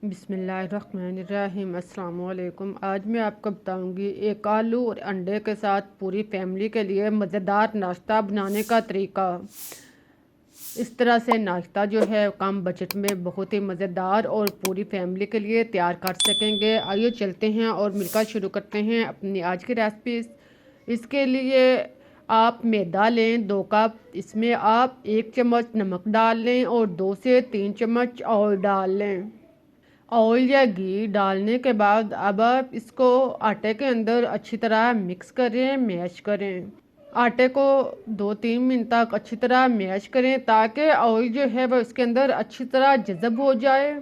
बिस्मिल्लाहिर्रहमानिर्रहीम। अस्सलाम वालेकुम। आज मैं आपको बताऊंगी एक आलू और अंडे के साथ पूरी फैमिली के लिए मज़ेदार नाश्ता बनाने का तरीका। इस तरह से नाश्ता जो है कम बजट में बहुत ही मज़ेदार और पूरी फैमिली के लिए तैयार कर सकेंगे। आइए चलते हैं और मिलकर शुरू करते हैं अपनी आज की रेसिपी। इसके लिए आप मैदा लें 2 कप, इसमें आप 1 चम्मच नमक डाल लें और 2 से 3 चम्मच ऑयल डाल लें। ऑयल या घी डालने के बाद अब आप इसको आटे के अंदर अच्छी तरह मिक्स करें, मैश करें। आटे को 2-3 मिनट तक अच्छी तरह मैश करें ताकि ऑयल जो है वह इसके अंदर अच्छी तरह जज़ब हो जाए,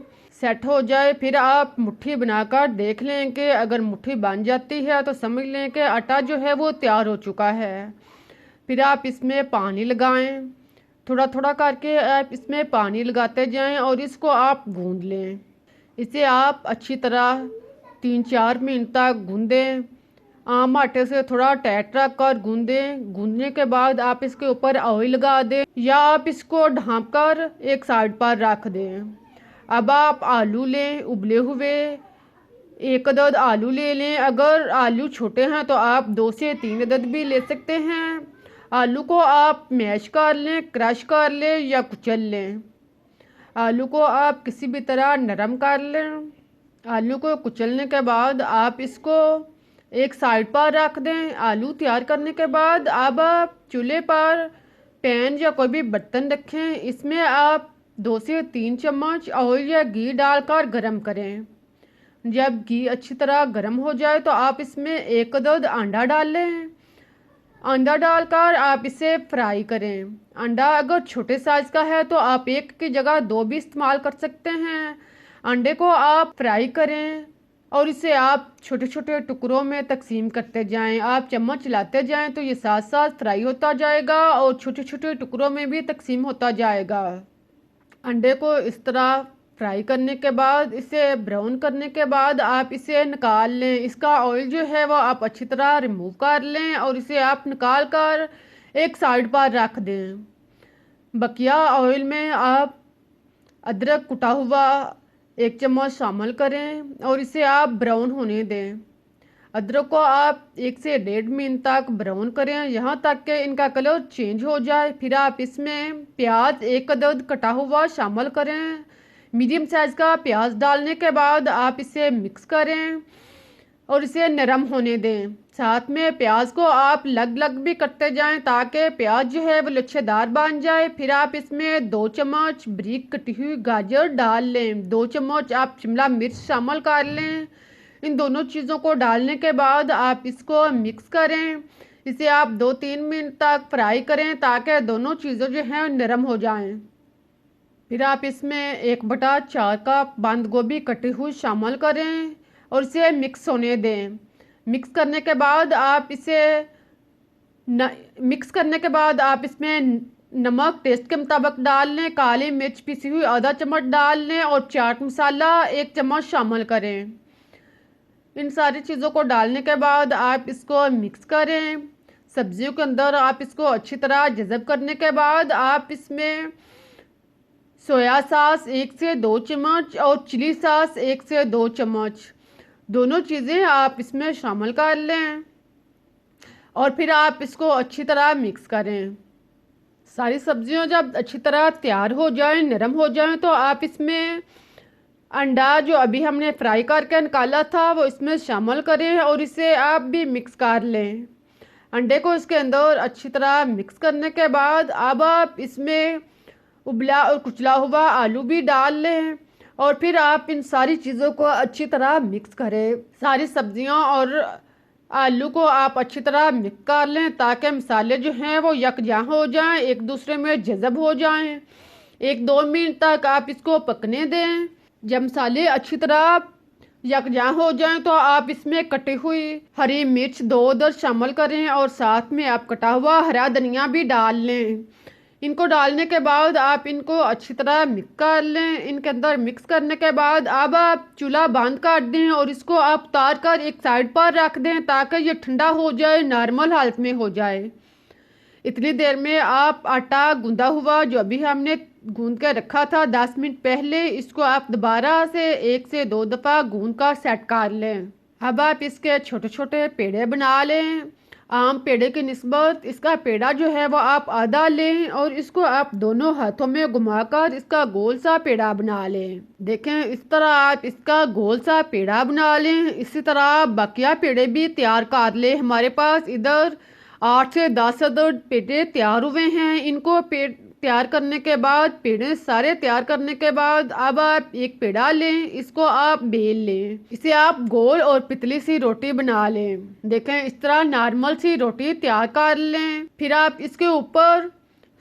सेट हो जाए। फिर आप मुट्ठी बनाकर देख लें कि अगर मुट्ठी बन जाती है तो समझ लें कि आटा जो है वो तैयार हो चुका है। फिर आप इसमें पानी लगाएं, थोड़ा थोड़ा करके आप इसमें पानी लगाते जाएं और इसको आप गूंद लें। इसे आप अच्छी तरह 3-4 मिनट तक गूंदें। आम आटे से थोड़ा टाइट रख कर गूंदें। गूंदने के बाद आप इसके ऊपर ऑयल लगा दें या आप इसको ढाँप कर एक साइड पर रख दें। अब आप आलू लें, उबले हुए 1 अदद आलू ले लें। अगर आलू छोटे हैं तो आप 2 से 3 अदद भी ले सकते हैं। आलू को आप मैश कर लें, क्रश कर लें या कुचल लें। आलू को आप किसी भी तरह नरम कर लें। आलू को कुचलने के बाद आप इसको एक साइड पर रख दें। आलू तैयार करने के बाद अब आप चूल्हे पर पैन या कोई भी बर्तन रखें। इसमें आप 2 से 3 चम्मच ऑयल या घी डालकर गरम करें। जब घी अच्छी तरह गरम हो जाए तो आप इसमें 1 अदद अंडा डाल लें। अंडा डालकर आप इसे फ्राई करें। अंडा अगर छोटे साइज़ का है तो आप 1 की जगह 2 भी इस्तेमाल कर सकते हैं। अंडे को आप फ्राई करें और इसे आप छोटे छोटे टुकड़ों में तकसीम करते जाएं। आप चम्मच चलाते जाएं तो ये साथ साथ फ्राई होता जाएगा और छोटे छोटे टुकड़ों में भी तकसीम होता जाएगा। अंडे को इस तरह फ्राई करने के बाद, इसे ब्राउन करने के बाद आप इसे निकाल लें। इसका ऑयल जो है वो आप अच्छी तरह रिमूव कर लें और इसे आप निकाल कर एक साइड पर रख दें। बकिया ऑयल में आप अदरक कुटा हुआ 1 चम्मच शामिल करें और इसे आप ब्राउन होने दें। अदरक को आप 1 से 1.5 मिनट तक ब्राउन करें, यहाँ तक कि इनका कलर चेंज हो जाए। फिर आप इसमें प्याज 1 अदद कटा हुआ शामिल करें। मीडियम साइज़ का प्याज डालने के बाद आप इसे मिक्स करें और इसे नरम होने दें। साथ में प्याज को आप लग लग भी करते जाएं ताकि प्याज जो है वो लच्छेदार बन जाए। फिर आप इसमें 2 चम्मच बारीक कटी हुई गाजर डाल लें। 2 चम्मच आप शिमला मिर्च शामिल कर लें। इन दोनों चीज़ों को डालने के बाद आप इसको मिक्स करें। इसे आप 2-3 मिनट तक फ्राई करें ताकि दोनों चीज़ें जो हैं नरम हो जाएं। फिर आप इसमें 1/4 कप बंद गोभी कटी हुई शामिल करें और इसे मिक्स होने दें। मिक्स करने के बाद आप इसमें नमक टेस्ट के मुताबिक डाल लें। काली मिर्च पिसी हुई आधा चम्मच डाल लें और चाट मसाला 1 चम्मच शामिल करें। इन सारी चीज़ों को डालने के बाद आप इसको मिक्स करें। सब्जियों के अंदर आप इसको अच्छी तरह जज़ब करने के बाद आप इसमें सोया सॉस 1 से 2 चम्मच और चिली सॉस 1 से 2 चम्मच, दोनों चीज़ें आप इसमें शामिल कर लें और फिर आप इसको अच्छी तरह मिक्स करें। सारी सब्जियां जब अच्छी तरह तैयार हो जाएं, नरम हो जाएं, तो आप इसमें अंडा जो अभी हमने फ्राई करके निकाला था वो इसमें शामिल करें और इसे आप भी मिक्स कर लें। अंडे को इसके अंदर अच्छी तरह मिक्स करने के बाद अब आप इसमें उबला और कुचला हुआ आलू भी डाल लें और फिर आप इन सारी चीज़ों को अच्छी तरह मिक्स करें। सारी सब्जियां और आलू को आप अच्छी तरह मिक्स कर लें ताकि मसाले जो हैं वो यकजां हो जाएं, एक दूसरे में जज़ब हो जाएं। 1-2 मिनट तक आप इसको पकने दें। जब मसाले अच्छी तरह यकजां हो जाएं तो आप इसमें कटी हुई हरी मिर्च 2 अदद शामिल करें और साथ में आप कटा हुआ हरा धनिया भी डाल लें। इनको डालने के बाद आप इनको अच्छी तरह मिक्स कर लें। इनके अंदर मिक्स करने के बाद अब आप चूल्हा बंद कर दें और इसको आप उतार कर एक साइड पर रख दें ताकि ये ठंडा हो जाए, नॉर्मल हालत में हो जाए। इतनी देर में आप आटा गूंदा हुआ जो अभी हमने गूंद के रखा था 10 मिनट पहले, इसको आप दोबारा से 1 से 2 दफ़ा गूंद कर सेट कर लें। अब आप इसके छोटे छोटे पेड़े बना लें। आम पेड़े की निस्बत इसका पेड़ा जो है वो आप आधा लें और इसको आप दोनों हाथों में घुमाकर इसका गोल सा पेड़ा बना लें। देखें, इस तरह आप इसका गोल सा पेड़ा बना लें। इसी तरह बकिया पेड़े भी तैयार कर लें। हमारे पास इधर 8 से 10 अदद पेड़े तैयार हुए हैं। इनको तैयार करने के बाद, पेड़े सारे तैयार करने के बाद अब आप एक पेड़ा लें, इसको आप बेल लें। इसे आप गोल और पतली सी रोटी बना लें। देखें, इस तरह नॉर्मल सी रोटी तैयार कर लें। फिर आप इसके ऊपर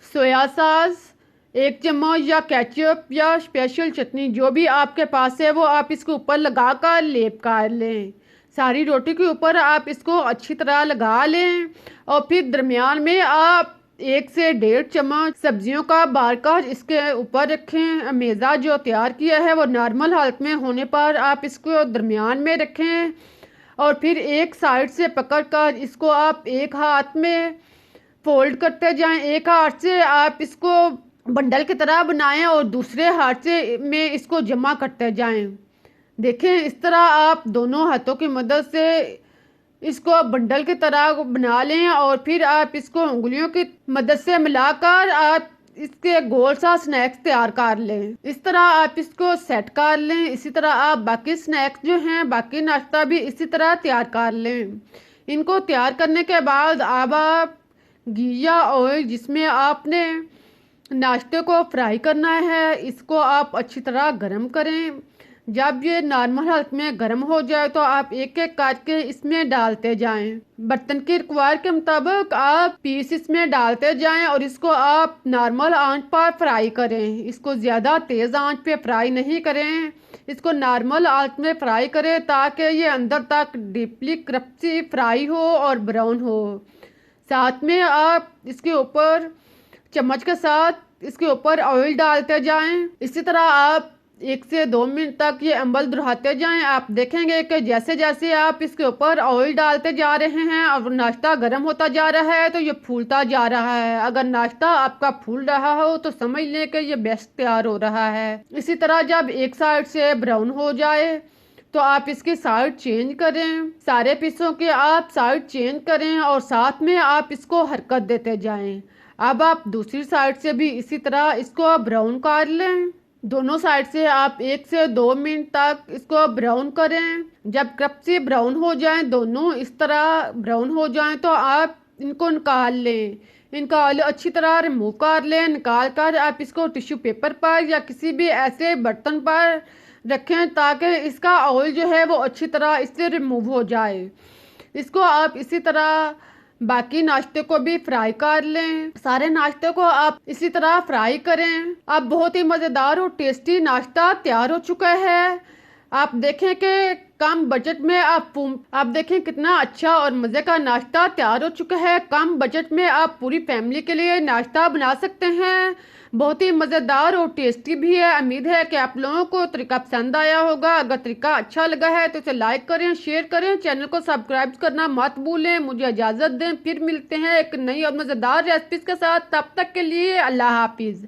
सोया सॉस 1 चम्मच या केचप या स्पेशल चटनी जो भी आपके पास है वो आप इसके ऊपर लगा कर लेप कर लें। सारी रोटी के ऊपर आप इसको अच्छी तरह लगा लें और फिर दरमियान में आप 1 से 1.5 चम्मच सब्जियों का बारकर इसके ऊपर रखें। मेज़ा जो तैयार किया है वो नॉर्मल हालत में होने पर आप इसको दरमियान में रखें और फिर एक साइड से पकड़कर इसको आप एक हाथ में फोल्ड करते जाएं। एक हाथ से आप इसको बंडल की तरह बनाएं और दूसरे हाथ से में इसको जमा करते जाएं। देखें, इस तरह आप दोनों हाथों की मदद से इसको बंडल की तरह बना लें और फिर आप इसको उंगलियों की मदद से मिलाकर आप इसके गोल सा स्नैक्स तैयार कर लें। इस तरह आप इसको सेट कर लें। इसी तरह आप बाकी स्नैक्स जो हैं, बाकी नाश्ता भी इसी तरह तैयार कर लें। इनको तैयार करने के बाद अब आप घी या ऑयल जिसमें आपने नाश्ते को फ्राई करना है, इसको आप अच्छी तरह गर्म करें। जब ये नॉर्मल हालत में गर्म हो जाए तो आप एक एक काट के इसमें डालते जाएं। बर्तन की रिक्वायर के मुताबिक आप पीस इसमें डालते जाएं और इसको आप नॉर्मल आंच पर फ्राई करें। इसको ज़्यादा तेज़ आंच पे फ्राई नहीं करें, इसको नॉर्मल आंच में फ्राई करें ताकि ये अंदर तक डीपली क्रप्सी फ्राई हो और ब्राउन हो। साथ में आप इसके ऊपर चम्मच के साथ इसके ऊपर ऑयल डालते जाएं। इसी तरह आप 1 से 2 मिनट तक ये अंबल दुहराते जाएं। आप देखेंगे कि जैसे जैसे आप इसके ऊपर ऑयल डालते जा रहे हैं और नाश्ता गर्म होता जा रहा है तो ये फूलता जा रहा है। अगर नाश्ता आपका फूल रहा हो तो समझ लें कि ये बेस्ट तैयार हो रहा है। इसी तरह जब एक साइड से ब्राउन हो जाए तो आप इसकी साइड चेंज करें। सारे पीसों के आप साइड चेंज करें और साथ में आप इसको हरकत देते जाएं। अब आप दूसरी साइड से भी इसी तरह इसको ब्राउन कर लें। दोनों साइड से आप 1 से 2 मिनट तक इसको ब्राउन करें। जब क्रप्सी ब्राउन हो जाएं, दोनों इस तरह ब्राउन हो जाएं तो आप इनको निकाल लें। इनका ऑयल अच्छी तरह रिमूव कर लें। निकाल कर आप इसको टिश्यू पेपर पर या किसी भी ऐसे बर्तन पर रखें ताकि इसका ऑयल जो है वो अच्छी तरह इससे रिमूव हो जाए। इसको आप इसी तरह बाकी नाश्ते को भी फ्राई कर लें। सारे नाश्ते को आप इसी तरह फ्राई करें। अब बहुत ही मज़ेदार और टेस्टी नाश्ता तैयार हो चुका है। आप देखें कि कम बजट में आप देखें कितना अच्छा और मज़े का नाश्ता तैयार हो चुका है। कम बजट में आप पूरी फैमिली के लिए नाश्ता बना सकते हैं। बहुत ही मज़ेदार और टेस्टी भी है। उम्मीद है कि आप लोगों को तरीका पसंद आया होगा। अगर तरीका अच्छा लगा है तो इसे लाइक करें, शेयर करें, चैनल को सब्सक्राइब करना मत भूलें। मुझे इजाज़त दें, फिर मिलते हैं एक नई और मज़ेदार रेसिपीज़ के साथ। तब तक के लिए अल्लाह हाफिज़।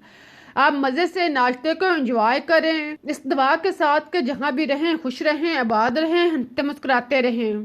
आप मज़े से नाश्ते को एंजॉय करें इस दुआ के साथ कि जहाँ भी रहें खुश रहें, आबाद रहें, हंसते मुस्कुराते रहें।